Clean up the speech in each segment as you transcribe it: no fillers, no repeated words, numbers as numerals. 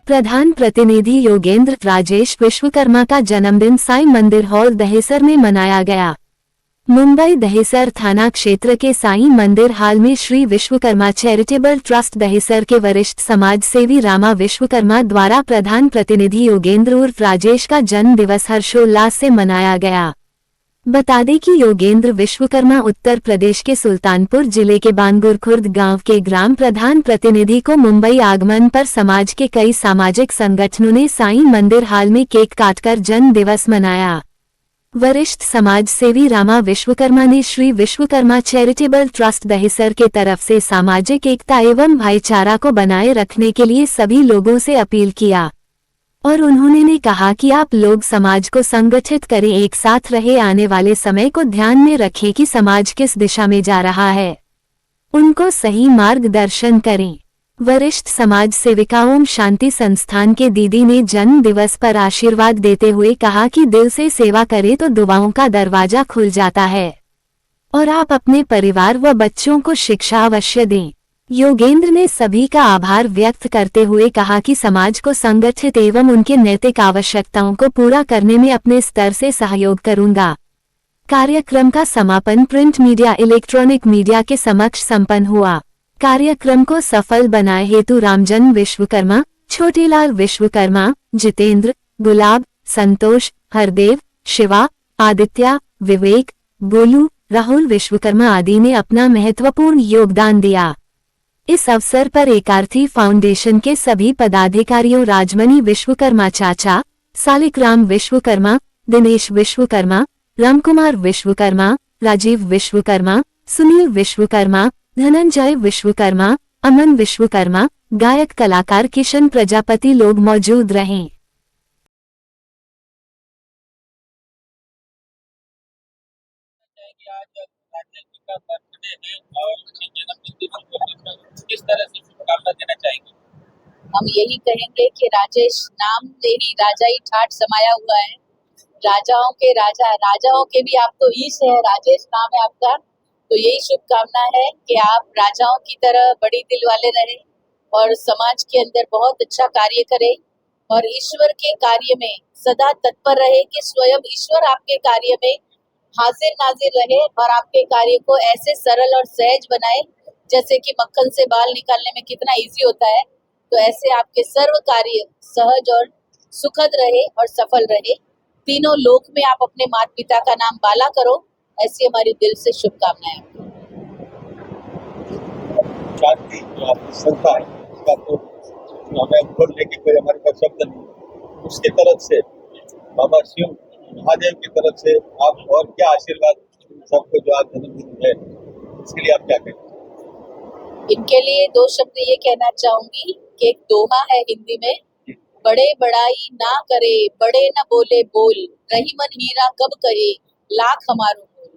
प्रधान प्रतिनिधि योगेंद्र राजेश विश्वकर्मा का जन्मदिन साईं मंदिर हॉल दहिसर में मनाया गया। मुंबई दहिसर थाना क्षेत्र के साईं मंदिर हॉल में श्री विश्वकर्मा चैरिटेबल ट्रस्ट दहिसर के वरिष्ठ समाज सेवी रामा विश्वकर्मा द्वारा प्रधान प्रतिनिधि योगेंद्र उर्फ राजेश का जन्म दिवस हर्षोल्लास से मनाया गया। बता दें कि योगेंद्र विश्वकर्मा उत्तर प्रदेश के सुल्तानपुर जिले के बानगुर खुर्द गांव के ग्राम प्रधान प्रतिनिधि को मुंबई आगमन पर समाज के कई सामाजिक संगठनों ने साईं मंदिर हॉल में केक काटकर जन्म दिवस मनाया। वरिष्ठ समाज सेवी रामा विश्वकर्मा ने श्री विश्वकर्मा चैरिटेबल ट्रस्ट दहिसर के तरफ से सामाजिक एकता एवं भाईचारा को बनाए रखने के लिए सभी लोगों से अपील किया और उन्होंने कहा कि आप लोग समाज को संगठित करें, एक साथ रहे, आने वाले समय को ध्यान में रखें कि समाज किस दिशा में जा रहा है, उनको सही मार्गदर्शन करें। वरिष्ठ समाज सेविका ओम शांति संस्थान के दीदी ने जन्म दिवस पर आशीर्वाद देते हुए कहा कि दिल से सेवा करें तो दुआओं का दरवाजा खुल जाता है और आप अपने परिवार व बच्चों को शिक्षा अवश्य दें। योगेंद्र ने सभी का आभार व्यक्त करते हुए कहा कि समाज को संगठित एवं उनके नैतिक आवश्यकताओं को पूरा करने में अपने स्तर से सहयोग करूंगा। कार्यक्रम का समापन प्रिंट मीडिया इलेक्ट्रॉनिक मीडिया के समक्ष संपन्न हुआ। कार्यक्रम को सफल बनाए हेतु रामजन विश्वकर्मा, छोटेलाल विश्वकर्मा, जितेंद्र, गुलाब, संतोष, हरदेव, शिवा, आदित्य, विवेक, गोलू, राहुल विश्वकर्मा आदि ने अपना महत्वपूर्ण योगदान दिया। इस अवसर पर एकार्थी फाउंडेशन के सभी पदाधिकारियों राजमणि विश्वकर्मा चाचा, सालिकराम विश्वकर्मा, दिनेश विश्वकर्मा, रामकुमार विश्वकर्मा, राजीव विश्वकर्मा, सुनील विश्वकर्मा, धनंजय विश्वकर्मा, अमन विश्वकर्मा, गायक कलाकार किशन प्रजापति लोग मौजूद रहे। किस तरह से शुभकामना देना चाहेंगे? हम यही कहेंगे कि राजेश नाम में ही राजाई ठाट समाया हुआ है। राजाओं के राजा, राजाओं के भी आप तो ईश है, राजेश नाम है आपका। तो यही शुभकामना है कि आप राजाओं की तरह बड़ी दिल वाले रहें और समाज के अंदर बहुत अच्छा कार्य करें और ईश्वर के कार्य में सदा तत्पर रहे कि स्वयं ईश्वर आपके कार्य में हाजिर नाजिर रहे और आपके कार्य को ऐसे सरल और सहज बनाए जैसे कि मक्खन से बाल निकालने में कितना इजी होता है। तो ऐसे आपके सर्व कार्य सहज और सुखद रहे और सफल रहे। तीनों लोक में आप अपने माता पिता का नाम बाला करो, ऐसी हमारी दिल से शुभकामनाएं। शांति जो आपकी संस्था है उसका तो हमें बोलने की कोई हमारे पास शब्द नहीं, उसकी तरफ से बाबा शिव महादेव की तरफ से आप और क्या आशीर्वाद सबको जो आज जन्मदिन है इसके लिए आप क्या कहें? इनके लिए दो शब्द ये कहना चाहूंगी कि एक दोहा है हिंदी में, बड़े बड़ाई ना करे, बड़े न बोले बोल, रही मन हीरा कब कहे, लाख हमारो मोल।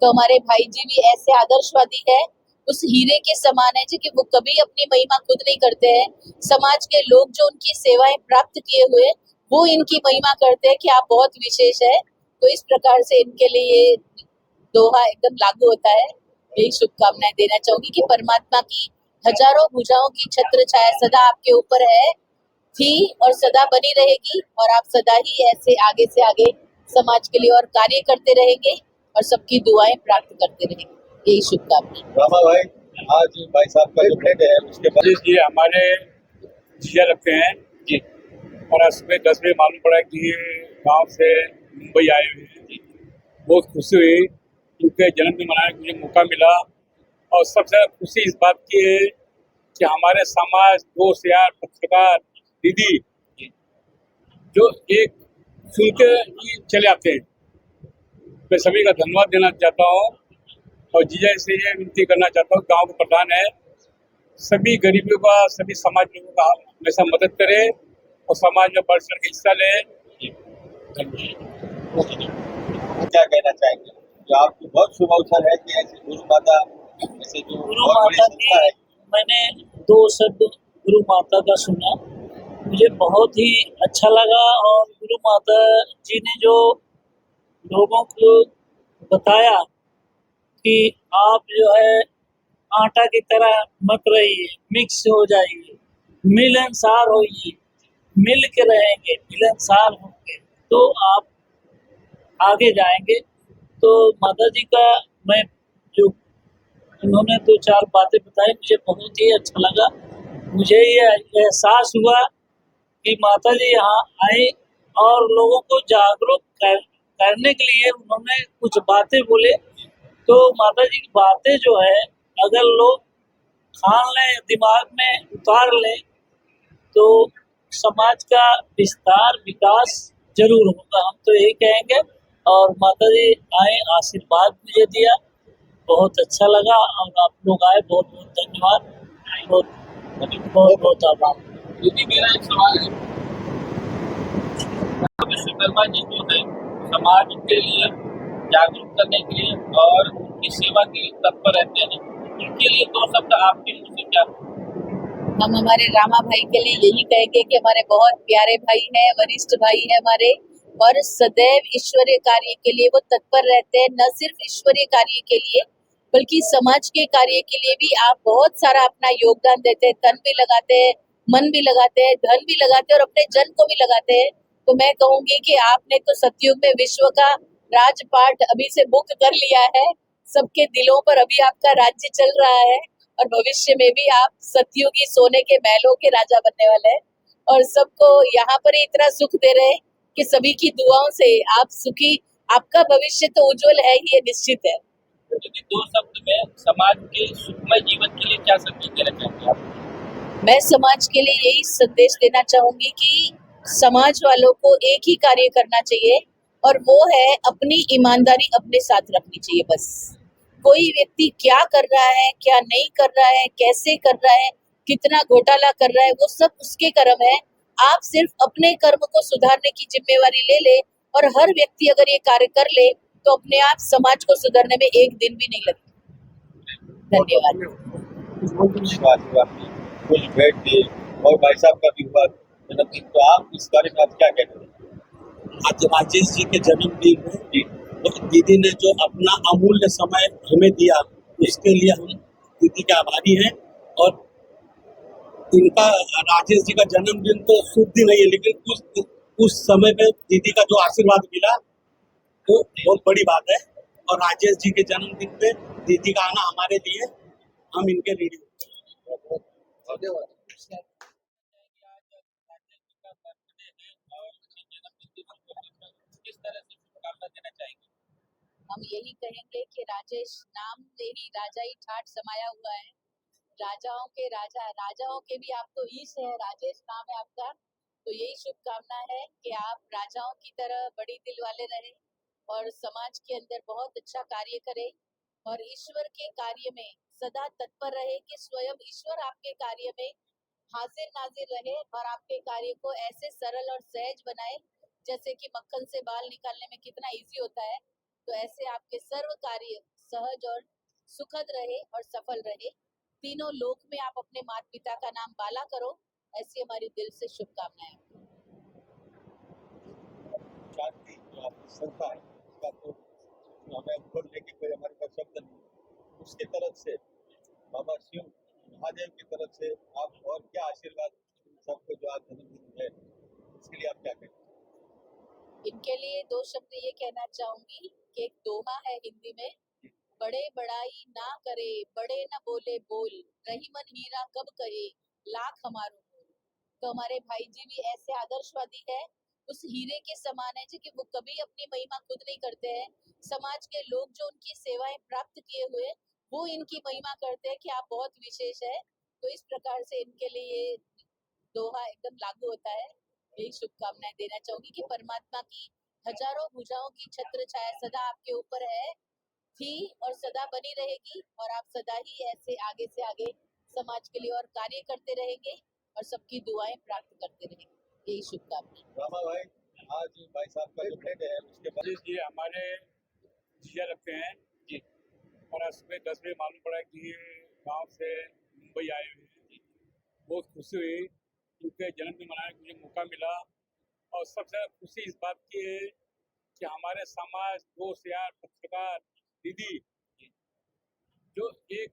तो हमारे भाई जी भी ऐसे आदर्शवादी है, उस हीरे के समान है जी कि वो कभी अपनी महिमा खुद नहीं करते हैं। समाज के लोग जो उनकी सेवाएं प्राप्त किए हुए वो इनकी महिमा करते हैं कि आप बहुत विशेष है। तो इस प्रकार से इनके लिए दोहा एकदम लागू होता है। यही शुभकामनाएं देना चाहूंगी कि परमात्मा की हजारों भुजाओं की छत्र छाया सदा आपके ऊपर है, थी और सदा बनी रहेगी और आप सदा ही ऐसे आगे से आगे समाज के लिए और कार्य करते रहेंगे और सबकी दुआएं प्राप्त करते रहेंगे। यही शुभकामनाएं। रामा भाई, आज भाई साहब का जो बर्थडे है उसके बाद ये हमारे जिया लगते हैं जी और आज सुबह 10 बजे मालूम पड़ा कि ये गांव से मुंबई आए हुए हैं। बहुत खुशी हुई क्योंकि जन्मदिन मनाने का मुझे मौका मिला और सबसे ज़्यादा खुशी इस बात की है कि हमारे समाज दोस्त यार पत्रकार दीदी जो एक सुन के ही चले आते हैं। मैं सभी का धन्यवाद देना चाहता हूँ और जीजा से ये विनती करना चाहता हूँ, गांव के प्रधान है, सभी गरीबों का, सभी समाज लोगों का हमेशा मदद करे और समाज में बढ़ चढ़ के हिस्सा ले। क्या कहना चाहेंगे? जो आपको बहुत शुभ अवसर है कि ऐसी गुरु माता ऐसे जो बहुत बड़ी संस्था है। मैंने 2 शब्द गुरु माता का सुना, मुझे बहुत ही अच्छा लगा और गुरु माता जी ने जो लोगों को बताया कि आप जो है आटा की तरह मत रहिए, मिक्स हो जाइए, मिलनसार होइए, मिल के रहेंगे, मिलनसार होंगे, तो आप आगे जाएंगे। तो माता जी का मैं जो उन्होंने दो चार बातें बताई, मुझे बहुत ही अच्छा लगा। मुझे ये एहसास हुआ कि माता जी यहाँ आई और लोगों को जागरूक करने के लिए उन्होंने कुछ बातें बोले। तो माता जी की बातें जो है, अगर लोग ठान लें, दिमाग में उतार लें, तो समाज का विस्तार विकास जरूर होगा। हम तो यही कहेंगे। और माता जी आए, आशीर्वाद मुझे दिया, बहुत अच्छा लगा। और आप लोग आए, बहुत बहुत धन्यवाद, बहुत बहुत बहुत आभार। दीदी मेरा एक सवाल है, विश्वकर्मा जी जो है समाज के लिए जागरूक करने के लिए और उनकी सेवा के लिए तत्पर रहते हैं, उनके लिए दो शब्द आपके मुंह से क्या? हम हमारे रामा भाई के लिए यही कहेंगे कि हमारे बहुत प्यारे भाई हैं, वरिष्ठ भाई हैं हमारे, और सदैव ईश्वरीय कार्य के लिए वो तत्पर रहते हैं। न सिर्फ ईश्वरीय कार्य के लिए बल्कि समाज के कार्य के लिए भी आप बहुत सारा अपना योगदान देते हैं, तन भी लगाते हैं, मन भी लगाते हैं, धन भी लगाते हैं और अपने जन को भी लगाते हैं। तो मैं कहूंगी कि आपने तो सतयुग में विश्व का राजपाट अभी से बुक कर लिया है, सबके दिलों पर अभी आपका राज्य चल रहा है और भविष्य में भी आप सतयुगी सोने के महलों के राजा बनने वाले हैं और सबको यहाँ पर ही इतना सुख दे रहे हैं कि सभी की दुआओं से आप सुखी, आपका भविष्य तो उज्जवल है ही, ये निश्चित है। दीदी दो शब्द में समाज के सुखमय जीवन के लिए क्या संदेश देना चाहेंगे आप? मैं समाज के लिए यही संदेश देना चाहूंगी कि समाज वालों को एक ही कार्य करना चाहिए और वो है अपनी ईमानदारी अपने साथ रखनी चाहिए। बस कोई व्यक्ति क्या कर रहा है, क्या नहीं कर रहा है, कैसे कर रहा है, कितना घोटाला कर रहा है, वो सब उसके कर्म है। आप सिर्फ अपने कर्म को सुधारने की जिम्मेवारी ले ले और हर व्यक्ति अगर ये कार्य कर ले तो अपने आप समाज को सुधारने में एक दिन भी नहीं लगता। धन्यवाद। कुछ बैठ के और भाई साहब का भी हुआ जन्मदिन, तो आप इस बारे में आप क्या कहते हैं? आज राजेश जी के जन्मदिन है, जी तो दीदी ने जो अपना अमूल्य समय हमें दिया, उसके लिए हम दीदी के आभारी हैं। और इनका राजेश जी का जन्मदिन तो शुभ दिन नहीं है, लेकिन उस समय में दीदी का जो आशीर्वाद मिला वो बहुत बड़ी बात है। और राजेश जी के जन्मदिन पे दीदी का आना हमारे लिए, हम इनके ऋणी हैं। धन्यवाद। किस तरह से शुभकामना देना चाहेंगे? हम यही कहेंगे कि राजेश नाम में ही राजा ही ठाठ समाया हुआ है, राजाओं के राजा, राजाओं के भी आप तो ईश है, राजेश नाम है आपका। तो यही शुभकामना है कि आप राजाओं की तरह बड़ी दिल वाले रहें और समाज के अंदर बहुत अच्छा कार्य करें और ईश्वर के कार्य में सदा तत्पर रहे कि स्वयं ईश्वर आपके कार्य में हाजिर नाजिर रहे और आपके कार्य को ऐसे सरल और सहज बनाए, जैसे कि मक्खन से बाल निकालने में कितना इजी होता है, तो ऐसे आपके सर्व कार्य सहज और सुखद रहे और सफल रहे। तीनों लोक में आप अपने माता पिता का नाम बाला करो, ऐसी हमारी दिल से शुभकामनाएं। शांति जो आपकी संस्था है उसका तो हमें बोलने की कोई हमारे पास शब्द नहीं है। उसकी तरफ से बाबा शिव महादेव की तरफ से आप और क्या आशीर्वाद सबको जो आज जन्मदिन है इसके लिए आप क्या कहें? इनके लिए दो शब्द ये कहना चाहूंगी कि एक दोहा है हिंदी में, बड़े बड़ाई ना करे, बड़े न बोले बोल, रही मन हीरा कब कहे, लाख हमारो मोल। तो हमारे भाई जी भी ऐसे आदर्शवादी है, उस हीरे के समान है जी कि वो कभी अपनी महिमा खुद नहीं करते हैं, समाज के लोग जो उनकी सेवाएं प्राप्त किए हुए वो इनकी महिमा करते हैं कि आप बहुत विशेष है। तो इस प्रकार से इनके लिए ये दोहा एकदम लागू होता है। यही शुभकामनाएं देना चाहूंगी कि परमात्मा की हजारों भुजाओं की छत्र छाया सदा आपके ऊपर है, थी और सदा बनी रहेगी और आप सदा ही ऐसे आगे से आगे समाज के लिए और कार्य करते रहेंगे और सबकी दुआएं प्राप्त करते रहेंगे। यही शुभकामनाएं। रामा भाई, आज भाई साहब का जो बर्थडे है उसके बाद ये हमारे जीजा लगते हैं जी और आज सुबह 10 बजे मालूम पड़ा कि ये गांव से मुंबई आए हुए हैं। बहुत खुशी हुई, उनके जन्मदिन मनाने का मुझे मौका मिला और सबसे ज़्यादा खुशी इस बात की है कि हमारे समाज दोस्त यार पत्रकार दीदी जो एक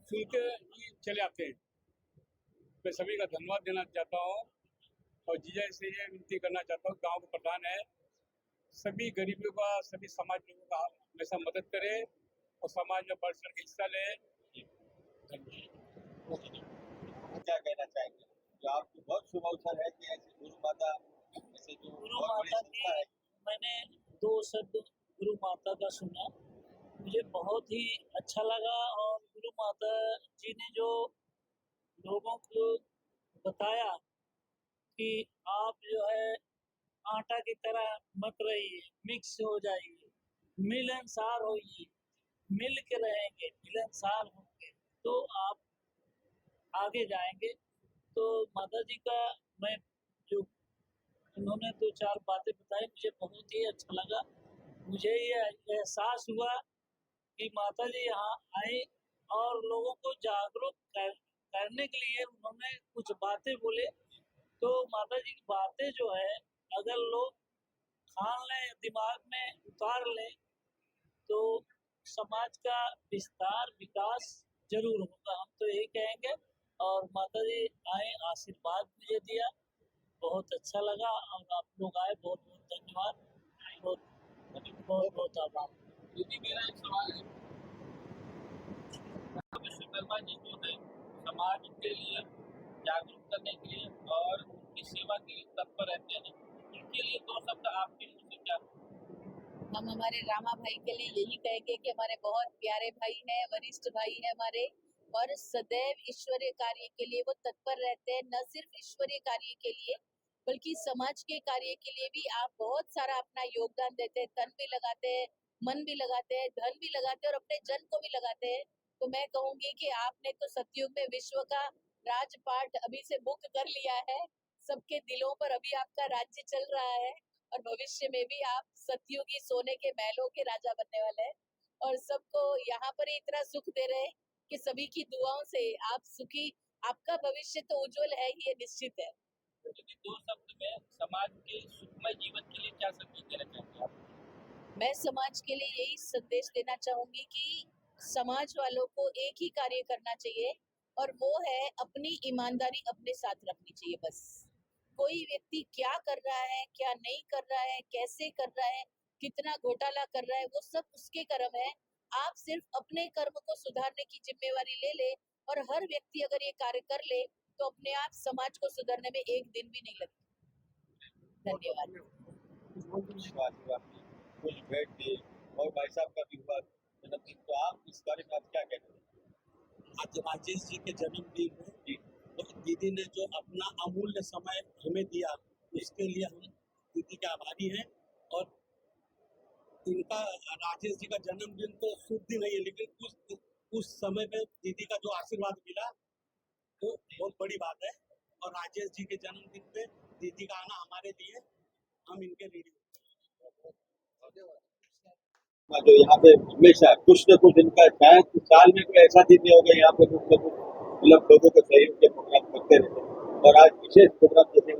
सुनते ही चले आते हैं। मैं सभी का धन्यवाद देना चाहता हूँ और जीजा से ये विनती करना चाहता हूँ, गांव का प्रधान है, सभी गरीबों का, सभी समाज लोगों का हमेशा मदद करे और समाज में बढ़ चढ़ के हिस्सा ले। क्या कहना चाहेंगे? जो आपको बहुत शुभ अवसर है कि ऐसी गुरु माता, ऐसे जो गुरु बहुत बड़ी माता संस्था है, की मैंने 2 शब्द गुरु माता का सुना, मुझे बहुत ही अच्छा लगा। और गुरु माता जी ने जो लोगों को बताया कि आप जो है आटा की तरह मत रहिए, मिक्स हो जाइए, मिलनसार होइए, मिल के रहेंगे, मिलनसार होंगे तो आप आगे जाएंगे। तो माता जी का मैं जो उन्होंने 2-4 बातें बताई, मुझे बहुत ही अच्छा लगा। मुझे ये एहसास हुआ कि माता जी यहाँ आई और लोगों को जागरूक करने के लिए उन्होंने कुछ बातें बोले। तो माता जी की बातें जो है अगर लोग ठान लें, दिमाग में उतार लें, तो समाज का विस्तार विकास जरूर होगा, हम तो यही कहेंगे। और माता जी आए, आशीर्वाद मुझे दिया, बहुत अच्छा लगा। और आप लोग आए, बहुत बहुत धन्यवाद, बहुत बहुत आभार। दीदी मेरा एक सवाल है, विश्वकर्मा जी जो है समाज के लिए जागरूक करने के लिए और उनकी सेवा के लिए तत्पर रहते हैं, इनके लिए 2 शब्द आपके मुँह से क्या? हम हमारे रामा भाई के लिए यही कहेंगे कि हमारे बहुत प्यारे भाई हैं, वरिष्ठ भाई हैं हमारे, और सदैव ईश्वरीय कार्य के लिए वो तत्पर रहते हैं। न सिर्फ ईश्वरीय कार्य के लिए बल्कि समाज के कार्य के लिए भी आप बहुत सारा अपना योगदान देते हैं, तन भी लगाते हैं, मन भी लगाते हैं, धन भी लगाते हैं और अपने जन को भी लगाते हैं। तो मैं कहूंगी कि आपने तो सतयुग में विश्व का राजपाट अभी से बुक कर लिया है, सबके दिलों पर अभी आपका राज्य चल रहा है और भविष्य में भी आप सतयुगी सोने के महलों के राजा बनने वाले हैं और सबको यहाँ पर ही इतना सुख दे रहे हैं कि सभी की दुआओं से आप सुखी, आपका भविष्य तो उज्जवल है ही, ये निश्चित है। यदि 2 शब्द में समाज के सुखमय जीवन के लिए क्या संदेश देना चाहेंगे आप? मैं समाज के लिए यही संदेश देना चाहूंगी कि समाज वालों को एक ही कार्य करना चाहिए और वो है अपनी ईमानदारी अपने साथ रखनी चाहिए। बस कोई व्यक्ति क्या कर रहा है, क्या नहीं कर रहा है, कैसे कर रहा है, कितना घोटाला कर रहा है, वो सब उसके कर्म है। आप सिर्फ अपने कर्म को सुधारने की जिम्मेवारी ले ले और हर व्यक्ति अगर ये कार्य कर ले तो अपने आप समाज को सुधारने में एक दिन भी नहीं लगता। धन्यवाद। आशीर्वाद दी, कुछ भेंट दी और भाई साहब का भी हुआ जन्मदिन, तो आप इस बारे में आप क्या कहते हैं? आज राजेश जी के जन्मदिन है, तो दीदी ने जो अपना अमूल्य समय हमें दिया, उसके लिए हम दीदी के आभारी हैं। और इनका, राजेश जी का जन्मदिन तो शुभ दिन नहीं है, लेकिन उस समय में दीदी का जो आशीर्वाद मिला वो बहुत बड़ी बात है। और राजेश जी के जन्मदिन पे दीदी का आना हमारे लिए, हम इनके ऋणी हैं। जो यहाँ पे हमेशा कुछ न कुछ इनका शायद साल में कोई ऐसा दिन नहीं होगा यहाँ पे कुछ न कुछ मतलब लोगों के सहयोग के प्रोग्राम करते रहते हैं। और आज विशेष प्रोग्राम जैसे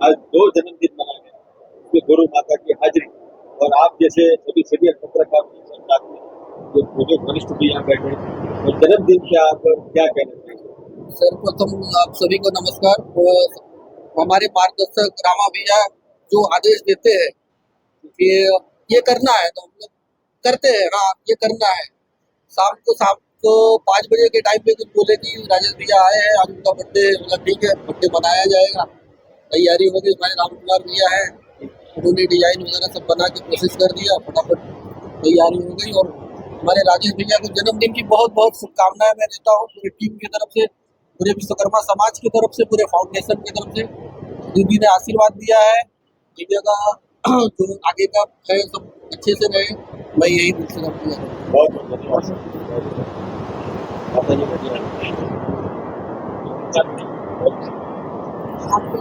आज 2 जन्मदिन मनाए गए, उसमें गुरु माता की हाजिरी और आप जैसे सभी सीनियर पत्रकार संस्थान में जो वरिष्ठ भी यहाँ बैठे हैं, और जन्मदिन पे आप क्या कहना चाहेंगे? सर्वप्रथम आप सभी को नमस्कार। हमारे मार्गदर्शक रामा भैया जो आदेश देते हैं कि ये करना है तो हम लोग करते हैं, हाँ ये करना है। शाम को 5 बजे के टाइम पे कुछ बोले कि राजेश भैया आए हैं, आज उनका बर्थडे, मतलब ठीक है बर्थडे मनाया जाएगा, तैयारी होगी। हमारे राम कुमार भैया है, उन्होंने डिजाइन वगैरह सब बना के कोशिश कर दिया, फटाफट तैयारी हो गई। और हमारे राजेश भैया को जन्मदिन की बहुत बहुत शुभकामनाएं मैं देता हूँ पूरी टीम की तरफ से, पूरे विश्वकर्मा समाज की तरफ से, पूरे फाउंडेशन की तरफ से। दीदी ने आशीर्वाद दिया है, भैया का जो आगे का है सब अच्छे से रहे, मैं यही दिल से करती हूँ। बहुत धन्यवाद। आपको